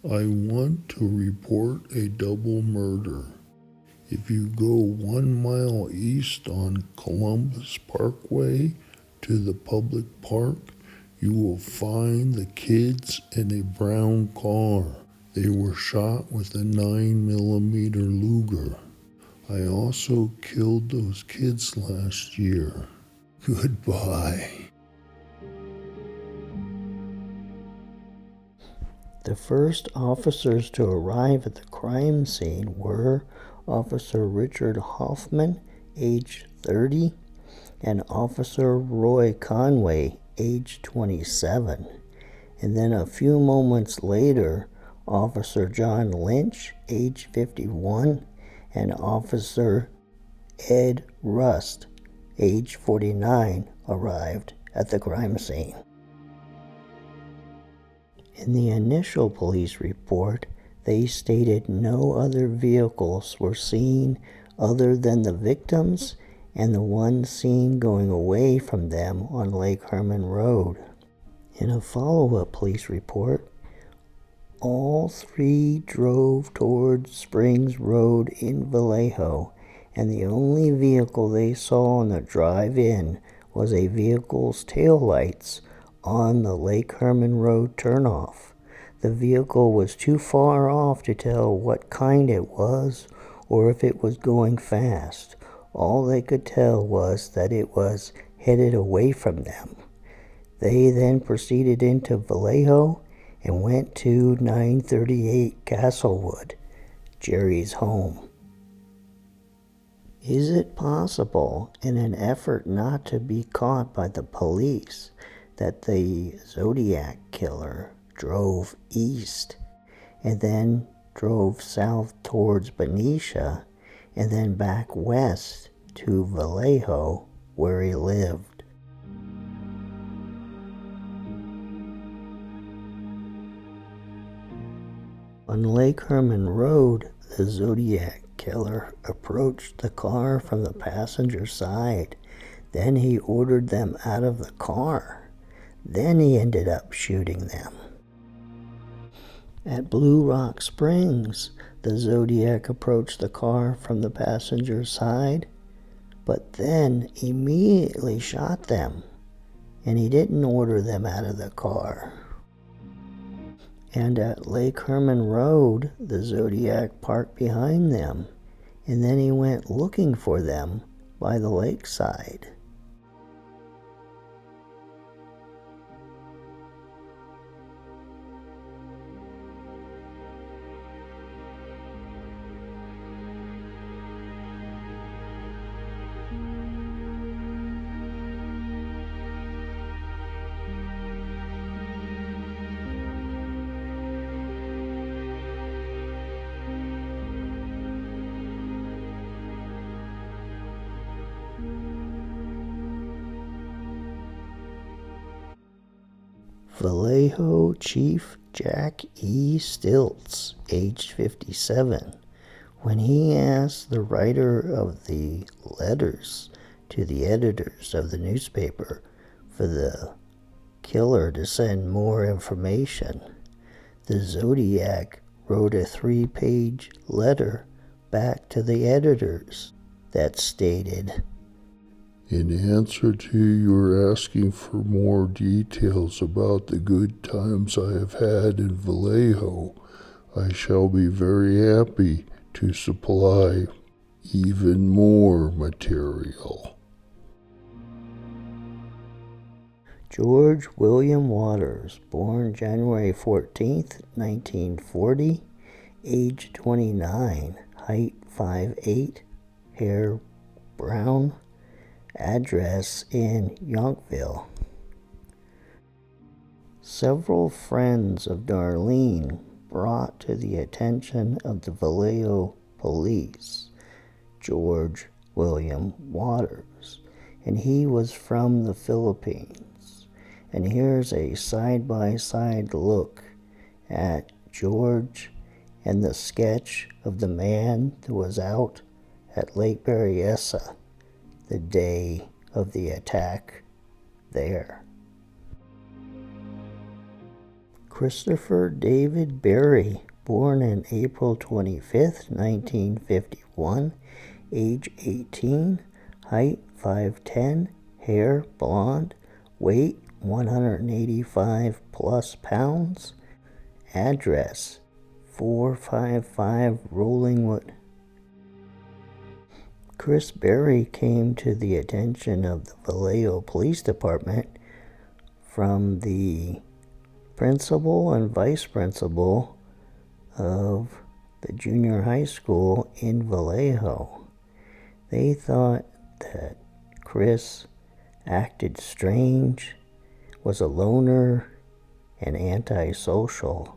I want to report a double murder. If you go 1 mile east on Columbus Parkway to the public park, you will find the kids in a brown car. They were shot with a 9mm Luger. I also killed those kids last year. Goodbye. The first officers to arrive at the crime scene were Officer Richard Hoffman, age 30, and Officer Roy Conway, age 27. And then a few moments later, Officer John Lynch, age 51, and Officer Ed Rust, age 49, arrived at the crime scene. In the initial police report, they stated no other vehicles were seen other than the victims and the one seen going away from them on Lake Herman Road. In a follow-up police report, all three drove toward Springs Road in Vallejo, and the only vehicle they saw on the drive-in was a vehicle's taillights on the Lake Herman Road turnoff. The vehicle was too far off to tell what kind it was or if it was going fast. All they could tell was that it was headed away from them. They then proceeded into Vallejo and went to 938 Castlewood, Jerry's home. Is it possible, in an effort not to be caught by the police, that the Zodiac killer drove east and then drove south towards Benicia and then back west to Vallejo where he lived? On Lake Herman Road, the Zodiac killer approached the car from the passenger side. Then he ordered them out of the car. Then he ended up shooting them. At Blue Rock Springs, the Zodiac approached the car from the passenger side, but then immediately shot them, and he didn't order them out of the car. And at Lake Herman Road, the Zodiac parked behind them, and then he went looking for them by the lakeside. Vallejo Chief Jack E. Stilts, aged 57, when he asked the writer of the letters to the editors of the newspaper for the killer to send more information, the Zodiac wrote a 3-page letter back to the editors that stated, "In answer to your asking for more details about the good times I have had in Vallejo, I shall be very happy to supply even more material." George William Waters, born January 14, 1940, age 29, height 5'8", hair brown, address in Yonkville. Several friends of Darlene brought to the attention of the Vallejo police George William Waters, and he was from the Philippines. And here's a side-by-side look at George and the sketch of the man that was out at Lake Berryessa the day of the attack there. Christopher David Berry, born on April 25th, 1951, age 18, height 5'10", hair blonde, weight 185 plus pounds, address 455 Rollingwood. Chris Berry came to the attention of the Vallejo Police Department from the principal and vice principal of the junior high school in Vallejo. They thought that Chris acted strange, was a loner, and antisocial.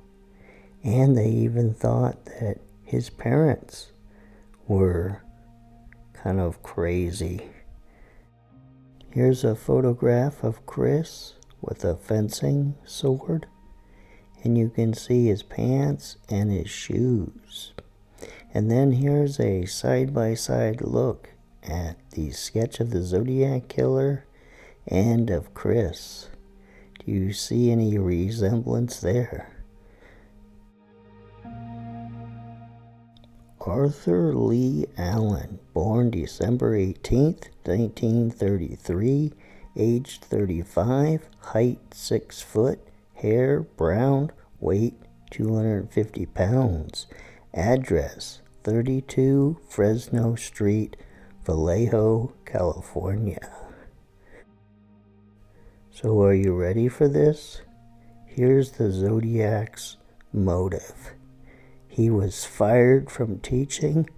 And they even thought that his parents were kind of crazy. Here's a photograph of Chris with a fencing sword, and you can see his pants and his shoes. And then here's a side-by-side look at the sketch of the Zodiac killer and of Chris. Do you see any resemblance there? Arthur Leigh Allen, born December 18th, 1933, age 35, height 6 foot, hair brown, weight 250 pounds, address 32 Fresno Street, Vallejo, California. So are you ready for this? Here's the Zodiac's motive. He was fired from teaching,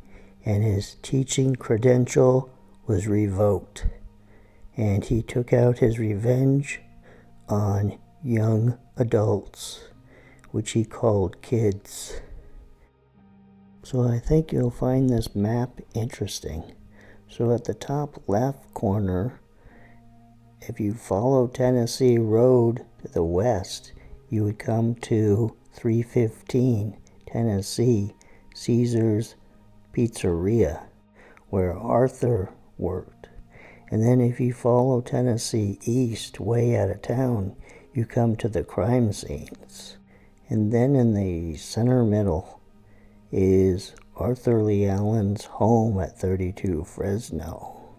and his teaching credential was revoked. And he took out his revenge on young adults, which he called kids. So I think you'll find this map interesting. So at the top left corner, if you follow Tennessee Road to the west, you would come to 315 Tennessee Caesar's Pizzeria, where Arthur worked. And then if you follow Tennessee east, way out of town, you come to the crime scenes. And then in the center middle is Arthur Leigh Allen's home at 32 Fresno.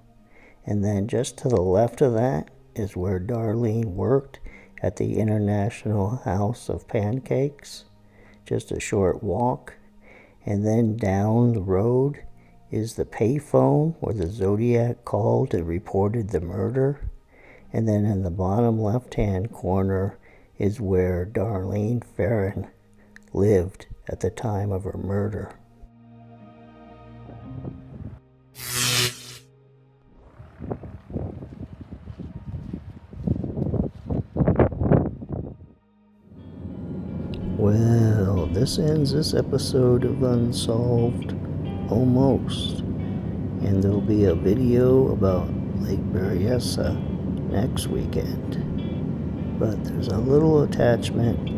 And then just to the left of that is where Darlene worked at the International House of Pancakes. Just a short walk. And then down the road is the payphone where the Zodiac called and reported the murder. And then in the bottom left-hand corner is where Darlene Ferrin lived at the time of her murder. Well, this ends this episode of Unsolved, almost. And there'll be a video about Lake Berryessa next weekend. But there's a little attachment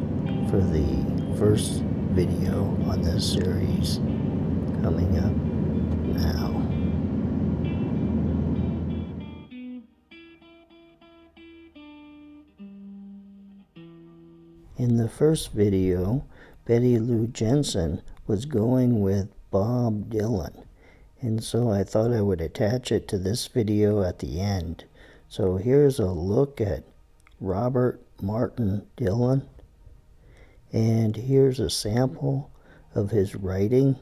for the first video on this series coming up now. In the first video, Betty Lou Jensen was going with Bob Dylan, and so I thought I would attach it to this video at the end. So here's a look at Robert Martin Dylan, and here's a sample of his writing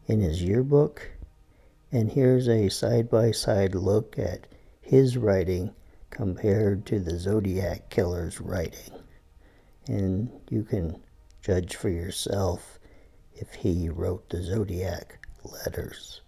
in his yearbook, and here's a side-by-side look at his writing compared to the Zodiac killer's writing. And you can judge for yourself if he wrote the Zodiac letters.